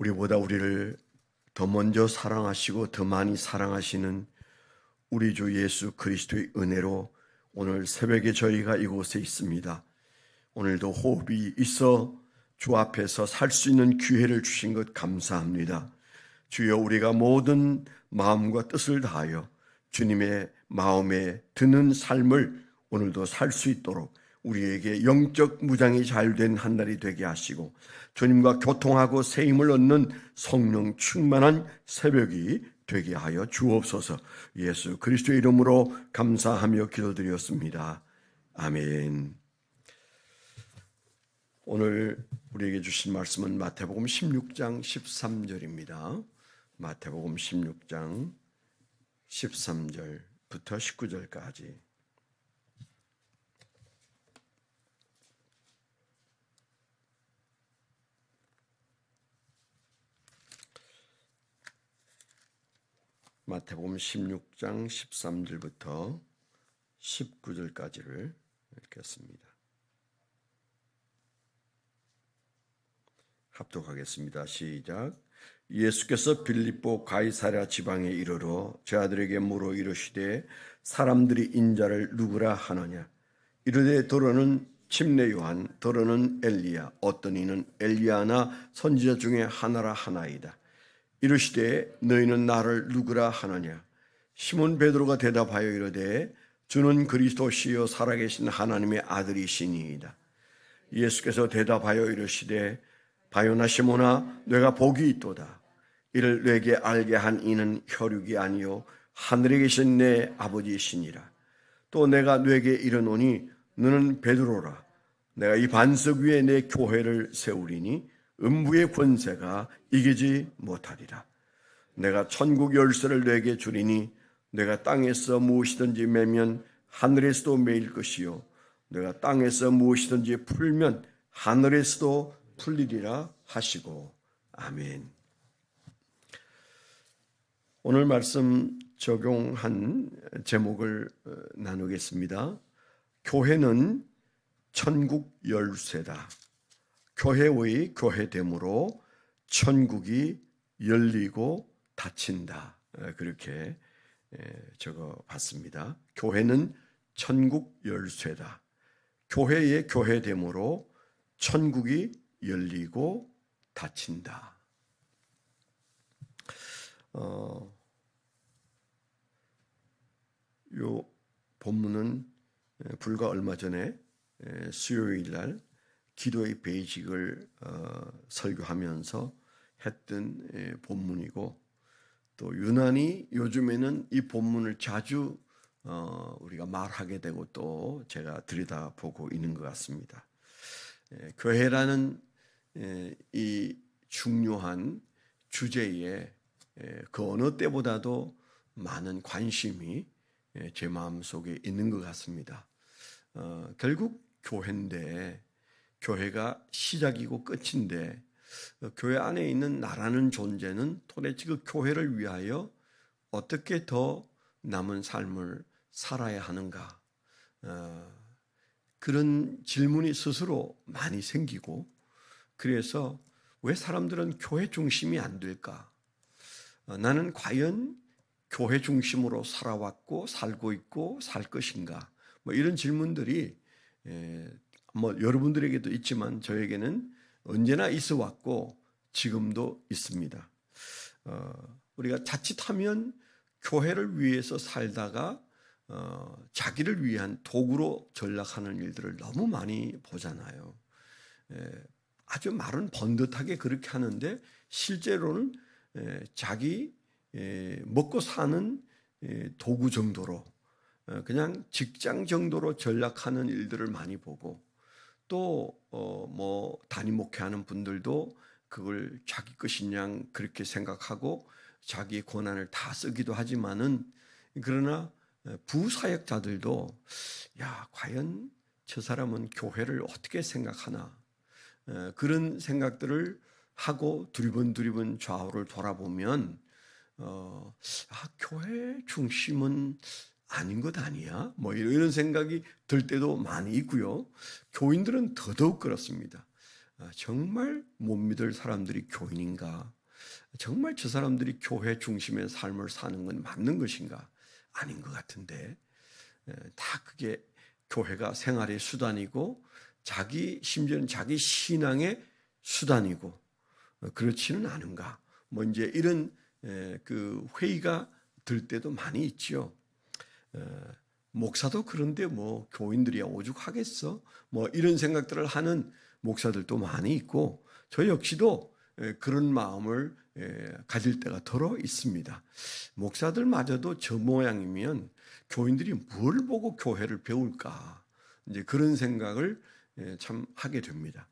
우리보다 우리를 더 먼저 사랑하시고 더 많이 사랑하시는 우리 주 예수 그리스도의 은혜로 오늘 새벽에 저희가 이곳에 있습니다. 오늘도 호흡이 있어 주 앞에서 살 수 있는 기회를 주신 것 감사합니다. 주여, 우리가 모든 마음과 뜻을 다하여 주님의 마음에 드는 삶을 오늘도 살 수 있도록 우리에게 영적 무장이 잘 된 한 날이 되게 하시고 주님과 교통하고 새 힘을 얻는 성령 충만한 새벽이 되게 하여 주옵소서. 예수 그리스도의 이름으로 감사하며 기도드렸습니다. 아멘. 오늘 우리에게 주신 말씀은 마태복음 16장 13절입니다. 마태복음 16장 13절부터 19절까지. 마태복음 16장 13절부터 19절까지를 읽겠습니다. 합독하겠습니다. 시작. 예수께서 빌립보 가이사랴 지방에 이르러 저들에게 물어 이르시되 사람들이 인자를 누구라 하느냐. 이르되 더러는 침례 요한, 더러는 엘리야, 어떤 이는 엘리야나 선지자 중에 하나라 하나이다. 이르시되 너희는 나를 누구라 하느냐. 시몬 베드로가 대답하여 이르되 주는 그리스도시요 살아계신 하나님의 아들이시니이다. 예수께서 대답하여 이르시되 바요나 시몬아, 내가 복이 있도다. 이를 내게 알게 한 이는 혈육이 아니요 하늘에 계신 내 아버지이시니라. 또 내가 내게 이르노니 너는 베드로라. 내가 이 반석 위에 내 교회를 세우리니 음부의 권세가 이기지 못하리라. 내가 천국 열쇠를 내게 주리니 내가 땅에서 무엇이든지 매면 하늘에서도 매일 것이요 내가 땅에서 무엇이든지 풀면 하늘에서도 풀리리라 하시고. 아멘. 오늘 말씀 적용한 제목을 나누겠습니다. 교회는 천국 열쇠다. 교회의 교회됨으로 천국이 열리고 닫힌다. 그렇게 적어봤습니다. 교회는 천국 열쇠다. 교회의 교회됨으로 천국이 열리고 닫힌다. 요 본문은 불과 얼마 전에 수요일 날 기도의 베이직을 설교하면서 했던 본문이고, 또 유난히 요즘에는 이 본문을 자주 우리가 말하게 되고 또 제가 들여다보고 있는 것 같습니다. 교회라는 이 중요한 주제에 그 어느 때보다도 많은 관심이 제 마음속에 있는 것 같습니다. 결국 교회인데, 교회가 시작이고 끝인데, 교회 안에 있는 나라는 존재는 도대체 그 교회를 위하여 어떻게 더 남은 삶을 살아야 하는가, 그런 질문이 스스로 많이 생기고, 그래서 왜 사람들은 교회 중심이 안 될까? 나는 과연 교회 중심으로 살아왔고 살고 있고 살 것인가? 뭐 이런 질문들이 뭐 여러분들에게도 있지만 저에게는 언제나 있어 왔고 지금도 있습니다. 우리가 자칫하면 교회를 위해서 살다가 자기를 위한 도구로 전락하는 일들을 너무 많이 보잖아요. 아주 말은 번듯하게 그렇게 하는데 실제로는 자기 먹고 사는 도구 정도로, 그냥 직장 정도로 전락하는 일들을 많이 보고, 또 뭐 단임 목회하는 분들도 그걸 자기 것인 양 그렇게 생각하고 자기의 권한을 다 쓰기도 하지만은, 그러나 부사역자들도 야, 과연 저 사람은 교회를 어떻게 생각하나, 그런 생각들을 하고 두리번 좌우를 돌아보면 교회 중심은 아닌 것 아니야? 뭐 이런 생각이 들 때도 많이 있고요. 교인들은 더더욱 그렇습니다. 정말 못 믿을 사람들이 교인인가? 정말 저 사람들이 교회 중심의 삶을 사는 건 맞는 것인가? 아닌 것 같은데, 다 그게 교회가 생활의 수단이고 심지어는 자기 신앙의 수단이고 그렇지는 않은가? 뭐 이제 이런 그 회의가 들 때도 많이 있죠. 목사도 그런데 뭐 교인들이야 오죽하겠어? 뭐 이런 생각들을 하는 목사들도 많이 있고 저 역시도 그런 마음을 가질 때가 더러 있습니다. 목사들마저도 저 모양이면 교인들이 뭘 보고 교회를 배울까? 이제 그런 생각을 참 하게 됩니다.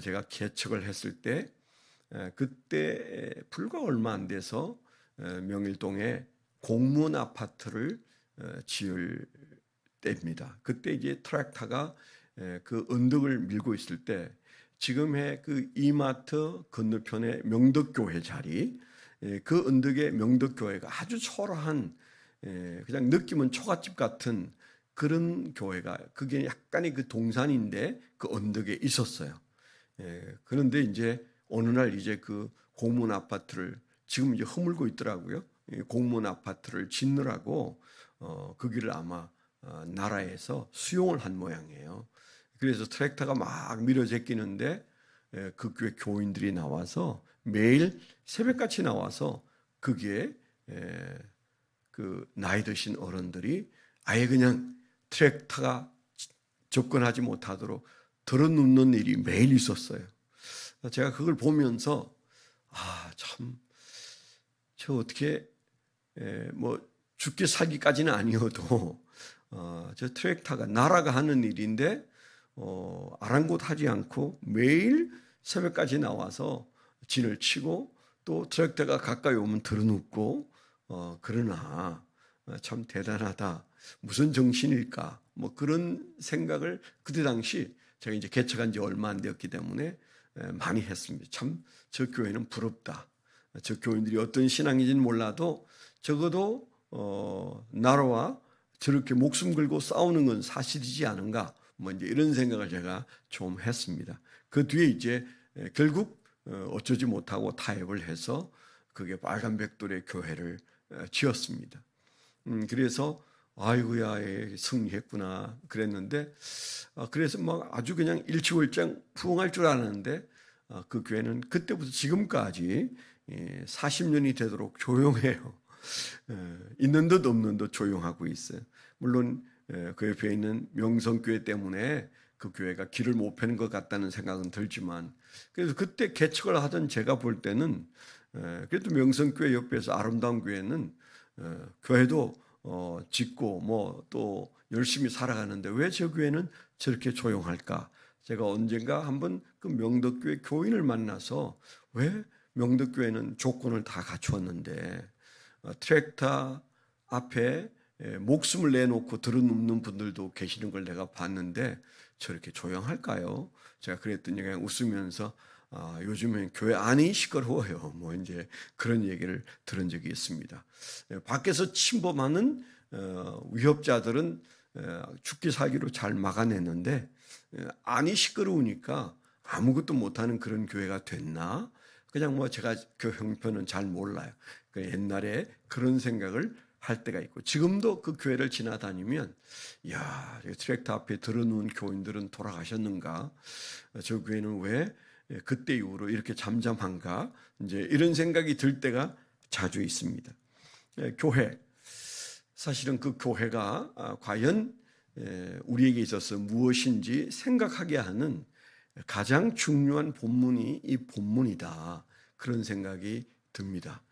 제가 개척을 했을 때 그때 불과 얼마 안 돼서 명일동에 공무원 아파트를 지을 때입니다. 그때 이제 트랙터가 그 언덕을 밀고 있을 때 지금의 그 이마트 건너편의 명덕교회 자리, 그 언덕의 명덕교회가 아주 초라한 그냥 느낌은 초가집 같은 그런 교회가 그게 약간의 그 동산인데 그 언덕에 있었어요. 그런데 이제 어느 날 이제 그 공무원 아파트를 지금 이제 허물고 있더라고요. 공무원 아파트를 짓느라고 그 길을 아마 나라에서 수용을 한 모양이에요. 그래서 트랙터가 막 밀어 제끼는데 그 교회 교인들이 나와서 매일 새벽같이 나와서 그게 그 나이 드신 어른들이 아예 그냥 트랙터가 접근하지 못하도록 들어눕는 일이 매일 있었어요. 제가 그걸 보면서 참 저 어떻게 뭐 죽기 살기까지는 아니어도 저 트랙터가 나라가 하는 일인데 아랑곳하지 않고 매일 새벽까지 나와서 진을 치고 또 트랙터가 가까이 오면 들어눕고 그러나 참 대단하다. 무슨 정신일까? 뭐 그런 생각을 그때 당시 제가 이제 개척한 지 얼마 안 되었기 때문에 많이 했습니다. 참 저 교회는 부럽다. 저 교인들이 어떤 신앙인지는 몰라도 적어도 나라와 저렇게 목숨 걸고 싸우는 건 사실이지 않은가? 뭐 이제 이런 생각을 제가 좀 했습니다. 그 뒤에 이제 결국 어쩌지 못하고 타협을 해서 그게 빨간백돌의 교회를 지었습니다. 그래서 아이고야 승리했구나 그랬는데 그래서 막 아주 그냥 일치월장 부흥할 줄 알았는데 그 교회는 그때부터 지금까지 40년이 되도록 조용해요. 있는 듯 없는 듯 조용하고 있어요. 물론 그 옆에 있는 명성교회 때문에 그 교회가 길을 못 펴는 것 같다는 생각은 들지만 그래서 그때 개척을 하던 제가 볼 때는 그래도 명성교회 옆에서 아름다운 교회는 교회도 짓고 뭐 또 열심히 살아가는데 왜 저 교회는 저렇게 조용할까? 제가 언젠가 한번 그 명덕교회 교인을 만나서 왜 명덕교회는 조건을 다 갖추었는데 트랙터 앞에 목숨을 내놓고 들어눕는 분들도 계시는 걸 내가 봤는데 저렇게 조용할까요? 제가 그랬더니 그냥 웃으면서 요즘엔 교회 안이 시끄러워요. 뭐 이제 그런 얘기를 들은 적이 있습니다. 밖에서 침범하는 위협자들은 죽기 살기로 잘 막아냈는데 안이 시끄러우니까 아무것도 못하는 그런 교회가 됐나? 그냥 뭐 제가 그 형편은 잘 몰라요. 옛날에 그런 생각을 할 때가 있고 지금도 그 교회를 지나다니면 야, 트랙터 앞에 들어놓은 교인들은 돌아가셨는가? 저 교회는 왜 그때 이후로 이렇게 잠잠한가? 이제 이런 생각이 들 때가 자주 있습니다. 교회 사실은 그 교회가 과연 우리에게 있어서 무엇인지 생각하게 하는 가장 중요한 본문이 이 본문이다. 그런 생각이 듭니다.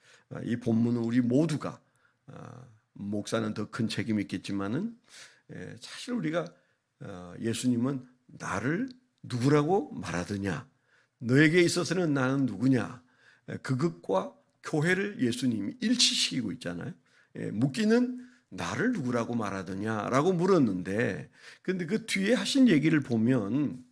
이 본문은 우리 모두가 목사는 더 큰 책임이 있겠지만은 사실 우리가 예수님은 나를 누구라고 말하더냐, 너에게 있어서는 나는 누구냐, 그것과 교회를 예수님이 일치시키고 있잖아요. 묻기는 나를 누구라고 말하더냐라고 물었는데, 근데 그 뒤에 하신 얘기를 보면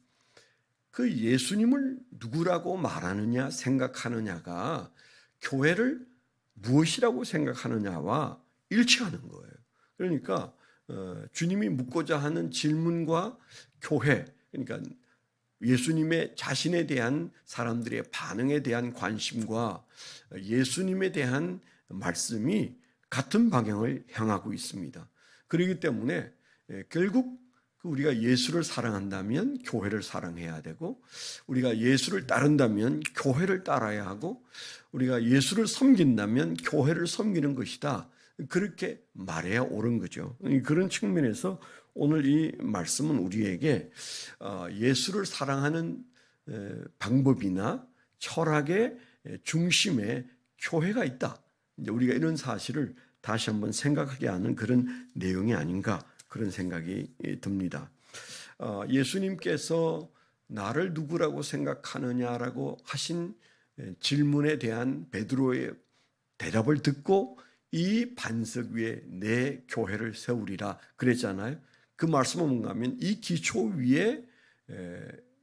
그 예수님을 누구라고 말하느냐 생각하느냐가 교회를 무엇이라고 생각하느냐와 일치하는 거예요. 그러니까 주님이 묻고자 하는 질문과 교회, 그러니까 예수님의 자신에 대한 사람들의 반응에 대한 관심과 예수님에 대한 말씀이 같은 방향을 향하고 있습니다. 그렇기 때문에 결국 우리가 예수를 사랑한다면 교회를 사랑해야 되고, 우리가 예수를 따른다면 교회를 따라야 하고, 우리가 예수를 섬긴다면 교회를 섬기는 것이다. 그렇게 말해야 옳은 거죠. 그런 측면에서 오늘 이 말씀은 우리에게 예수를 사랑하는 방법이나 철학의 중심에 교회가 있다. 이제 우리가 이런 사실을 다시 한번 생각하게 하는 그런 내용이 아닌가, 그런 생각이 듭니다. 예수님께서 나를 누구라고 생각하느냐라고 하신 질문에 대한 베드로의 대답을 듣고 이 반석 위에 내 교회를 세우리라 그랬잖아요. 그 말씀은 뭔가 하면 이 기초 위에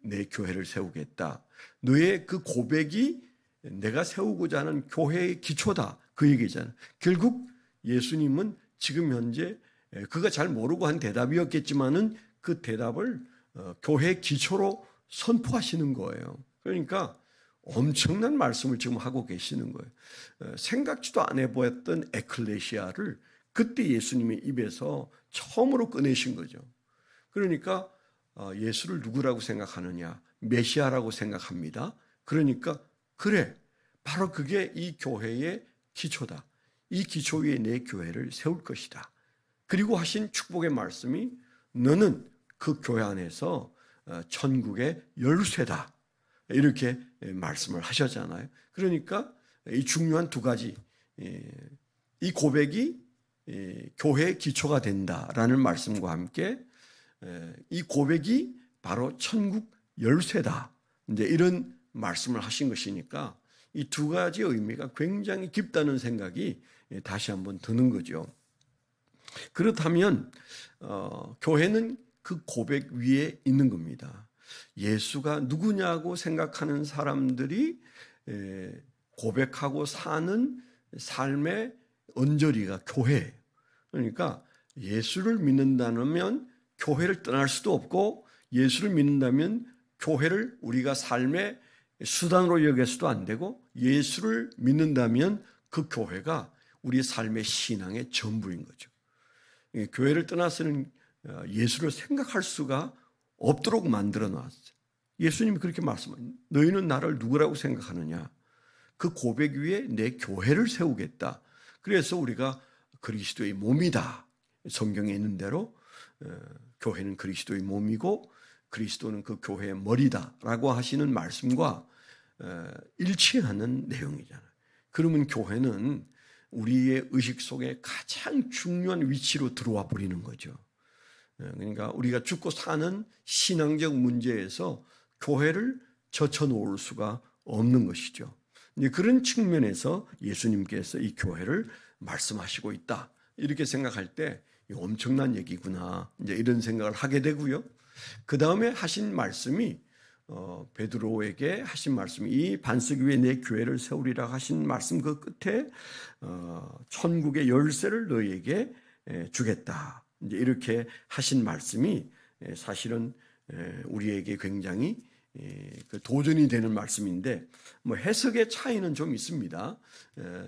내 교회를 세우겠다. 너의 그 고백이 내가 세우고자 하는 교회의 기초다. 그 얘기잖아요. 결국 예수님은 지금 현재 그가 잘 모르고 한 대답이었겠지만은 그 대답을 교회의 기초로 선포하시는 거예요. 그러니까 엄청난 말씀을 지금 하고 계시는 거예요. 생각지도 안 해보았던 에클레시아를 그때 예수님의 입에서 처음으로 꺼내신 거죠. 그러니까 예수를 누구라고 생각하느냐? 메시아라고 생각합니다. 그러니까 그래, 바로 그게 이 교회의 기초다. 이 기초 위에 내 교회를 세울 것이다. 그리고 하신 축복의 말씀이 너는 그 교회 안에서 천국의 열쇠다. 이렇게 말씀을 하셨잖아요. 그러니까 이 중요한 두 가지, 이 고백이 교회의 기초가 된다라는 말씀과 함께 이 고백이 바로 천국 열쇠다. 이제 이런 말씀을 하신 것이니까 이 두 가지 의미가 굉장히 깊다는 생각이 다시 한번 드는 거죠. 그렇다면 교회는 그 고백 위에 있는 겁니다. 예수가 누구냐고 생각하는 사람들이 고백하고 사는 삶의 언저리가 교회예요. 그러니까 예수를 믿는다면 교회를 떠날 수도 없고, 예수를 믿는다면 교회를 우리가 삶의 수단으로 여겨서도 안 되고, 예수를 믿는다면 그 교회가 우리 삶의 신앙의 전부인 거죠. 교회를 떠나서는 예수를 생각할 수가 없도록 만들어 놨어요. 예수님이 그렇게 말씀하셨어요. 너희는 나를 누구라고 생각하느냐? 그 고백 위에 내 교회를 세우겠다. 그래서 우리가 그리스도의 몸이다. 성경에 있는 대로 교회는 그리스도의 몸이고 그리스도는 그 교회의 머리다라고 하시는 말씀과 일치하는 내용이잖아요. 그러면 교회는 우리의 의식 속에 가장 중요한 위치로 들어와 버리는 거죠. 그러니까 우리가 죽고 사는 신앙적 문제에서 교회를 젖혀놓을 수가 없는 것이죠. 그런 측면에서 예수님께서 이 교회를 말씀하시고 있다. 이렇게 생각할 때 엄청난 얘기구나. 이제 이런 생각을 하게 되고요. 그 다음에 하신 말씀이 베드로에게 하신 말씀이 이 반석 위에 내 교회를 세우리라 하신 말씀 그 끝에 천국의 열쇠를 너희에게 주겠다. 이제 이렇게 하신 말씀이 사실은 우리에게 굉장히 도전이 되는 말씀인데, 뭐 해석의 차이는 좀 있습니다.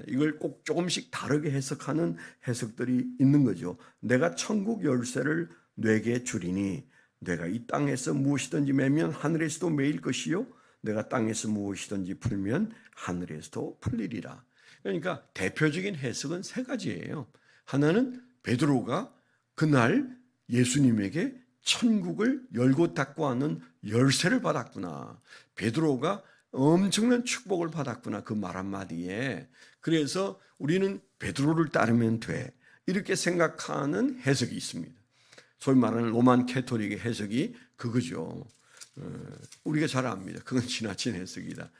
이걸 꼭 조금씩 다르게 해석하는 해석들이 있는 거죠. 내가 천국 열쇠를 뇌게 주리니 내가 이 땅에서 무엇이든지 매면 하늘에서도 매일 것이요 내가 땅에서 무엇이든지 풀면 하늘에서도 풀리리라. 그러니까 대표적인 해석은 세 가지예요. 하나는 베드로가 그날 예수님에게 천국을 열고 닫고 하는 열쇠를 받았구나. 베드로가 엄청난 축복을 받았구나. 그 말 한마디에. 그래서 우리는 베드로를 따르면 돼. 이렇게 생각하는 해석이 있습니다. 소위 말하는 로만 캐토릭의 해석이 그거죠. 우리가 잘 압니다. 그건 지나친 해석이다.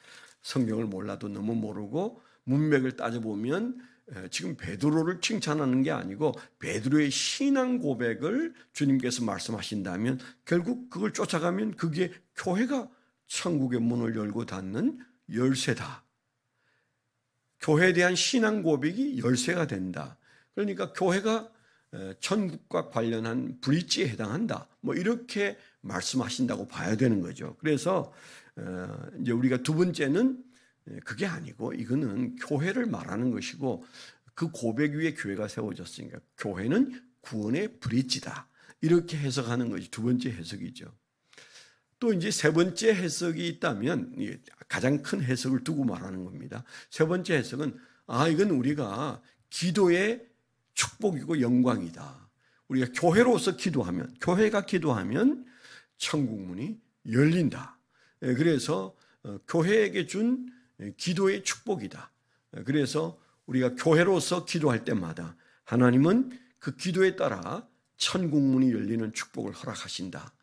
성경을 몰라도 너무 모르고 문맥을 따져보면 지금 베드로를 칭찬하는 게 아니고 베드로의 신앙 고백을 주님께서 말씀하신다면 결국 그걸 쫓아가면 그게 교회가 천국의 문을 열고 닫는 열쇠다. 교회에 대한 신앙 고백이 열쇠가 된다. 그러니까 교회가 천국과 관련한 브릿지에 해당한다. 뭐 이렇게 말씀하신다고 봐야 되는 거죠. 그래서 이제 우리가 두 번째는 그게 아니고 이거는 교회를 말하는 것이고 그 고백 위에 교회가 세워졌으니까 교회는 구원의 브릿지다. 이렇게 해석하는 것이 두 번째 해석이죠. 또 이제 세 번째 해석이 있다면 가장 큰 해석을 두고 말하는 겁니다. 세 번째 해석은 이건 우리가 기도의 축복이고 영광이다. 우리가 교회로서 기도하면, 교회가 기도하면 천국 문이 열린다. 그래서 교회에게 준 기도의 축복이다. 그래서 우리가 교회로서 기도할 때마다 하나님은 그 기도에 따라 천국 문이 열리는 축복을 허락하신다.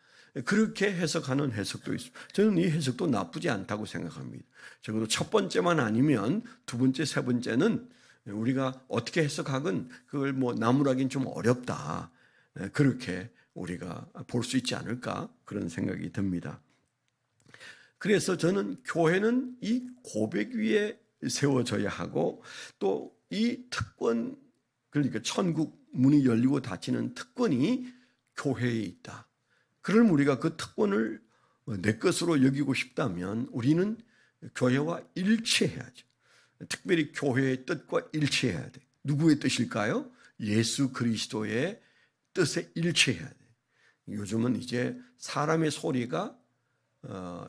그렇게 해석하는 해석도 있습니다. 저는 이 해석도 나쁘지 않다고 생각합니다. 적어도 첫 번째만 아니면 두 번째, 세 번째는 우리가 어떻게 해석하건 그걸 나무라긴 좀 어렵다. 그렇게 우리가 볼 수 있지 않을까 그런 생각이 듭니다. 그래서 저는 교회는 이 고백 위에 세워져야 하고 또 이 특권, 그러니까 천국 문이 열리고 닫히는 특권이 교회에 있다. 그럼 우리가 그 특권을 내 것으로 여기고 싶다면 우리는 교회와 일치해야죠. 특별히 교회의 뜻과 일치해야 돼. 누구의 뜻일까요? 예수 그리스도의 뜻에 일치해야 돼. 요즘은 이제 사람의 소리가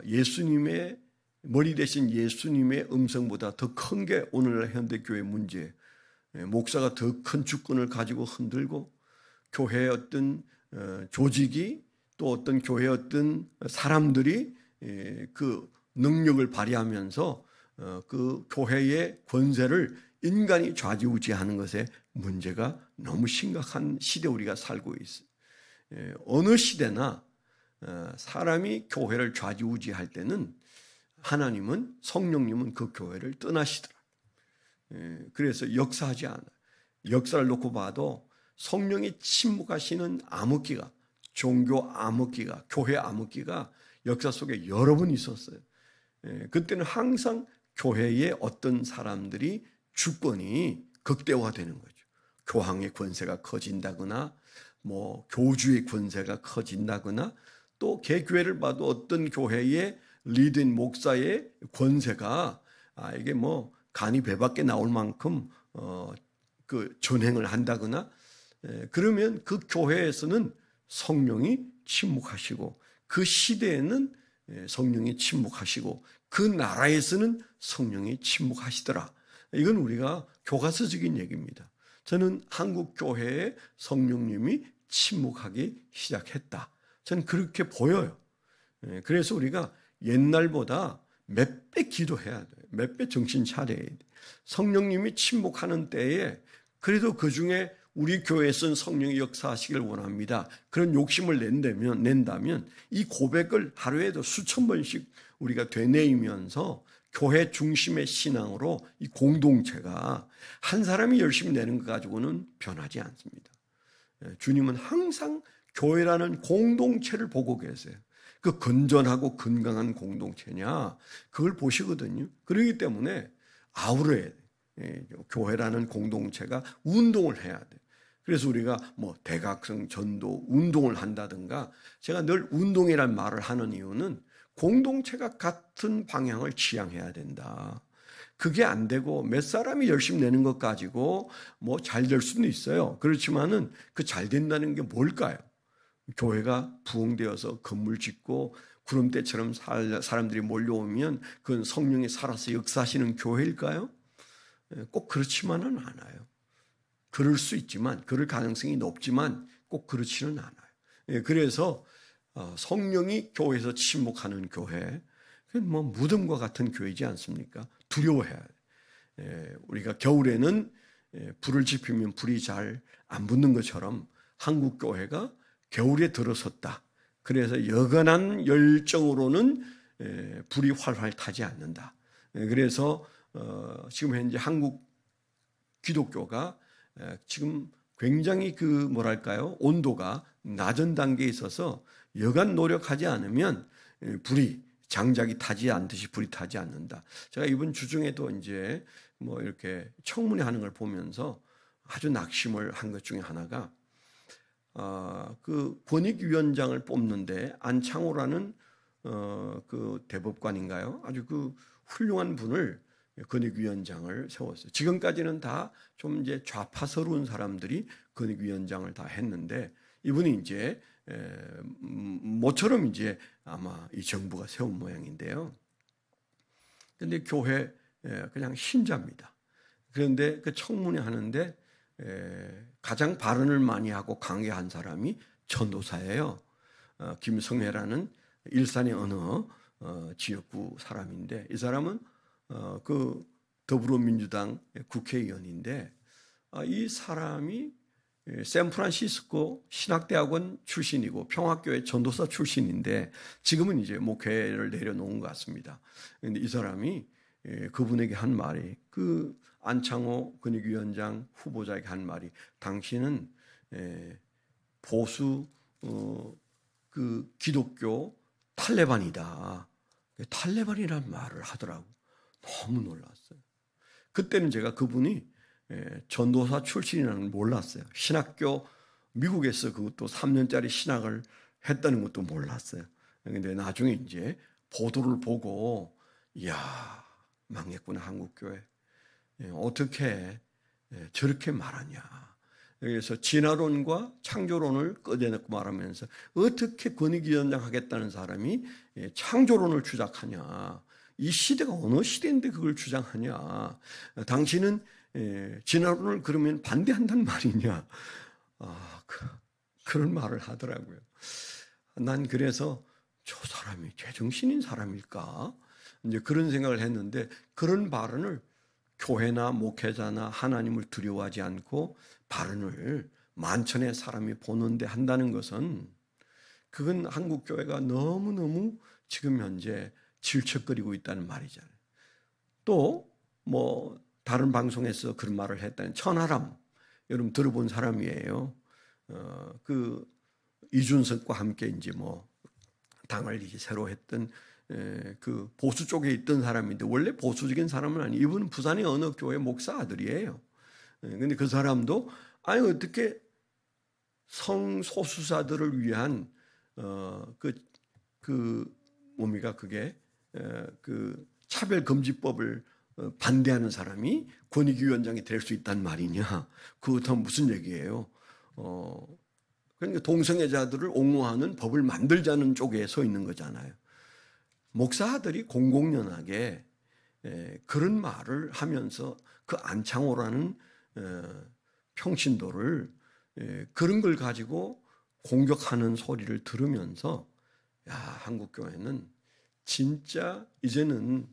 예수님의 머리 대신 예수님의 음성보다 더 큰 게 오늘날 현대교회 문제예요. 목사가 더 큰 주권을 가지고 흔들고 교회의 어떤 조직이 또 어떤 교회의 어떤 사람들이 그 능력을 발휘하면서 그 교회의 권세를 인간이 좌지우지하는 것에 문제가 너무 심각한 시대 우리가 살고 있어요. 어느 시대나 사람이 교회를 좌지우지할 때는 하나님은 성령님은 그 교회를 떠나시더라. 그래서 역사하지 않아요. 역사를 놓고 봐도 성령이 침묵하시는 암흑기가, 종교 암흑기가, 교회 암흑기가 역사 속에 여러 번 있었어요. 그때는 항상 교회의 어떤 사람들이 주권이 극대화되는 거죠. 교황의 권세가 커진다거나 교주의 권세가 커진다거나 또 개교회를 봐도 어떤 교회의 리드인 목사의 권세가 이게 간이 배 밖에 나올 만큼 그 전행을 한다거나 그러면 그 교회에서는 성령이 침묵하시고 그 시대에는 성령이 침묵하시고 그 나라에서는 성령이 침묵하시더라. 이건 우리가 교과서적인 얘기입니다. 저는 한국 교회에 성령님이 침묵하기 시작했다. 저는 그렇게 보여요. 그래서 우리가 옛날보다 몇 배 기도해야 돼요. 몇 배 정신 차려야 돼요. 성령님이 침묵하는 때에 그래도 그중에 우리 교회에서는 성령이 역사하시길 원합니다. 그런 욕심을 낸다면 이 고백을 하루에도 수천 번씩 우리가 되뇌이면서 교회 중심의 신앙으로 이 공동체가 한 사람이 열심히 내는 것 가지고는 변하지 않습니다. 주님은 항상 교회라는 공동체를 보고 계세요. 그 건전하고 건강한 공동체냐 그걸 보시거든요. 그렇기 때문에 아우러야 돼. 교회라는 공동체가 운동을 해야 돼. 그래서 우리가 대각성 전도 운동을 한다든가 제가 늘 운동이란 말을 하는 이유는 공동체가 같은 방향을 지향해야 된다. 그게 안 되고 몇 사람이 열심히 내는 것 가지고 잘 될 수는 있어요. 그렇지만은 그 잘 된다는 게 뭘까요? 교회가 부흥되어서 건물 짓고 구름대처럼 사람들이 몰려오면 그건 성령이 살아서 역사하시는 교회일까요? 꼭 그렇지만은 않아요. 그럴 수 있지만 그럴 가능성이 높지만 꼭 그렇지는 않아요. 그래서 성령이 교회에서 침묵하는 교회, 그건 무덤과 같은 교회이지 않습니까? 두려워해야 돼요. 우리가 겨울에는 불을 지피면 불이 잘 안 붙는 것처럼 한국 교회가 겨울에 들어섰다. 그래서 여간한 열정으로는 불이 활활 타지 않는다. 그래서 지금 현재 한국 기독교가 지금 굉장히 온도가 낮은 단계에 있어서 여간 노력하지 않으면 불이 장작이 타지 않듯이 불이 타지 않는다. 제가 이번 주중에도 이제 이렇게 청문회 하는 걸 보면서 아주 낙심을 한 것 중에 하나가 그 권익위원장을 뽑는데 안창호라는 그 대법관인가요? 아주 그 훌륭한 분을 권익위원장을 세웠어요. 지금까지는 다 좀 이제 좌파스러운 사람들이 권익위원장을 다 했는데 이분이 이제 모처럼 이제 아마 이 정부가 세운 모양인데요. 근데 교회 그냥 신자입니다. 그런데 그 청문회 하는데 가장 발언을 많이 하고 강요한 사람이 전도사예요. 김성회라는 일산의 어느 지역구 사람인데 이 사람은 그 더불어민주당 국회의원인데 이 사람이 샌프란시스코 신학대학원 출신이고 평화교회 전도사 출신인데 지금은 이제 목회를 내려놓은 것 같습니다. 그런데 이 사람이 그분에게 한 말이 그 안창호 권익위원장 후보자에게 한 말이 당신은 보수 그 기독교 탈레반이다. 탈레반이란 말을 하더라고. 너무 놀랐어요. 그때는 제가 그분이 전도사 출신이라는 걸 몰랐어요. 신학교 미국에서 그것도 3년짜리 신학을 했다는 것도 몰랐어요. 근데 나중에 이제 보도를 보고 이야 망했구나 한국교회. 어떻게 저렇게 말하냐. 그래서 진화론과 창조론을 꺼내놓고 말하면서 어떻게 권익위원장 하겠다는 사람이 창조론을 주장하냐. 이 시대가 어느 시대인데 그걸 주장하냐. 당신은 진화론을 그러면 반대한다는 말이냐. 그런 말을 하더라고요. 난 그래서 저 사람이 제정신인 사람일까? 이제 그런 생각을 했는데 그런 발언을 교회나 목회자나 하나님을 두려워하지 않고 발언을 만천의 사람이 보는데 한다는 것은 그건 한국 교회가 너무너무 지금 현재 질척거리고 있다는 말이잖아요. 또 뭐 다른 방송에서 그런 말을 했다는 천하람 여러분 들어본 사람이에요. 그 이준석과 함께 이제 뭐 당을 이제 새로 했던 그 보수 쪽에 있던 사람인데 원래 보수적인 사람은 아니에요. 이분은 부산의 어느 교회 목사 아들이에요. 근데 그 사람도 아니 어떻게 성소수자들을 위한 뭡니까 그게 그 차별금지법을 반대하는 사람이 권익위원장이 될 수 있단 말이냐? 그것도 무슨 얘기예요? 그러니까 동성애자들을 옹호하는 법을 만들자는 쪽에 서 있는 거잖아요. 목사들이 공공연하게 그런 말을 하면서 그 안창호라는 평신도를 그런 걸 가지고 공격하는 소리를 들으면서 야, 한국 교회는 진짜 이제는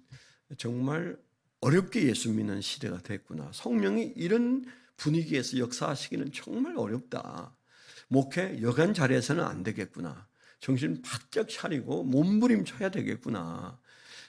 정말 어렵게 예수 믿는 시대가 됐구나. 성령이 이런 분위기에서 역사하시기는 정말 어렵다. 목회 여간 자리에서는 안 되겠구나. 정신 바짝 차리고 몸부림쳐야 되겠구나.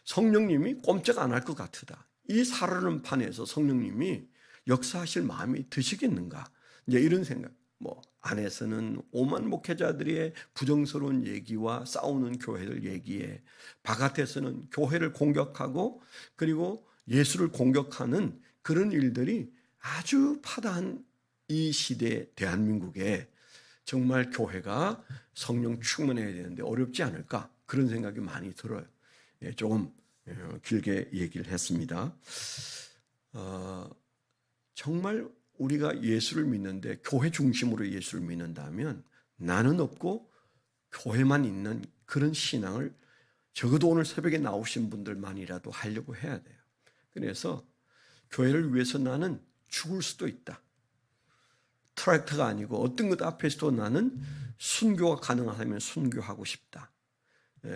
성령님이 꼼짝 안 할 것 같으다. 이 살아는 판에서 성령님이 역사하실 마음이 드시겠는가? 이제 이런 생각. 뭐 안에서는 오만 목회자들의 부정스러운 얘기와 싸우는 교회들 얘기에 바깥에서는 교회를 공격하고 그리고 예수를 공격하는 그런 일들이 아주 파다한 이 시대 대한민국에 정말 교회가 성령 충만해야 되는데 어렵지 않을까 그런 생각이 많이 들어요. 조금 길게 얘기를 했습니다. 정말 우리가 예수를 믿는데 교회 중심으로 예수를 믿는다면 나는 없고 교회만 있는 그런 신앙을 적어도 오늘 새벽에 나오신 분들만이라도 하려고 해야 돼요. 그래서 교회를 위해서 나는 죽을 수도 있다. 트랙터가 아니고 어떤 것 앞에서도 나는 순교가 가능하다면 순교하고 싶다.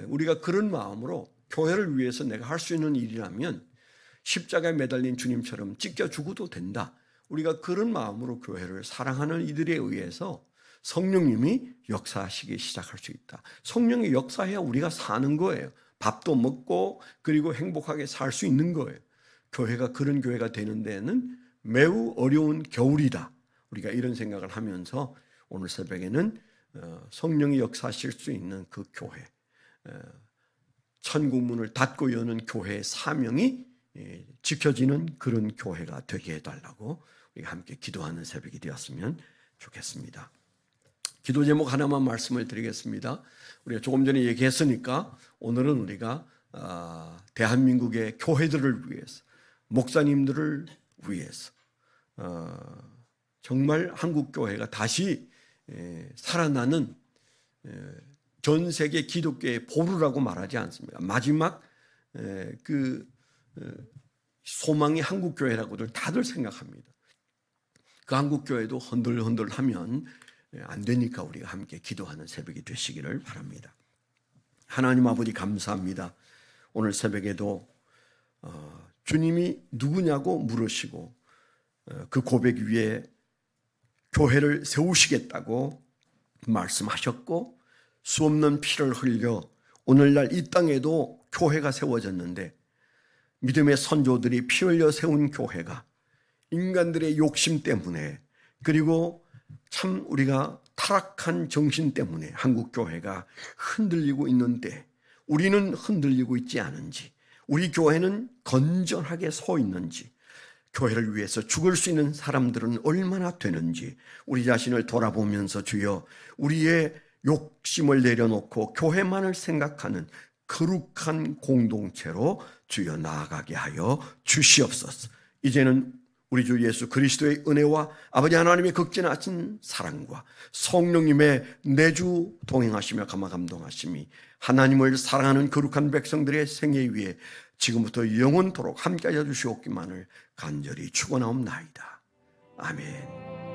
우리가 그런 마음으로 교회를 위해서 내가 할 수 있는 일이라면 십자가에 매달린 주님처럼 찢겨 죽어도 된다. 우리가 그런 마음으로 교회를 사랑하는 이들에 의해서 성령님이 역사하시기 시작할 수 있다. 성령이 역사해야 우리가 사는 거예요. 밥도 먹고 그리고 행복하게 살 수 있는 거예요. 교회가 그런 교회가 되는 데는 매우 어려운 겨울이다. 우리가 이런 생각을 하면서 오늘 새벽에는 성령이 역사하실 수 있는 그 교회, 천국 문을 닫고 여는 교회의 사명이 지켜지는 그런 교회가 되게 해달라고 우리가 함께 기도하는 새벽이 되었으면 좋겠습니다. 기도 제목 하나만 말씀을 드리겠습니다. 우리가 조금 전에 얘기했으니까 오늘은 우리가 대한민국의 교회들을 위해서, 목사님들을 위해서 정말 한국 교회가 다시 살아나는 전 세계 기독교의 보루라고 말하지 않습니까? 마지막 그 소망이 한국 교회라고들 다들 생각합니다. 그 한국 교회도 흔들흔들하면 안 되니까 우리가 함께 기도하는 새벽이 되시기를 바랍니다. 하나님 아버지 감사합니다. 오늘 새벽에도 주님이 누구냐고 물으시고 그 고백 위에 교회를 세우시겠다고 말씀하셨고 수없는 피를 흘려 오늘날 이 땅에도 교회가 세워졌는데 믿음의 선조들이 피 흘려 세운 교회가 인간들의 욕심 때문에 그리고 참 우리가 타락한 정신 때문에 한국 교회가 흔들리고 있는데 우리는 흔들리고 있지 않은지, 우리 교회는 건전하게 서 있는지, 교회를 위해서 죽을 수 있는 사람들은 얼마나 되는지 우리 자신을 돌아보면서 주여 우리의 욕심을 내려놓고 교회만을 생각하는 거룩한 공동체로 주여 나아가게 하여 주시옵소서. 이제는 우리 주 예수 그리스도의 은혜와 아버지 하나님의 극진하신 사랑과 성령님의 내주 동행하시며 감화감동하심이 하나님을 사랑하는 거룩한 백성들의 생애 위에 지금부터 영원토록 함께하여 주시옵기만을 간절히 축원하옵나이다. 아멘.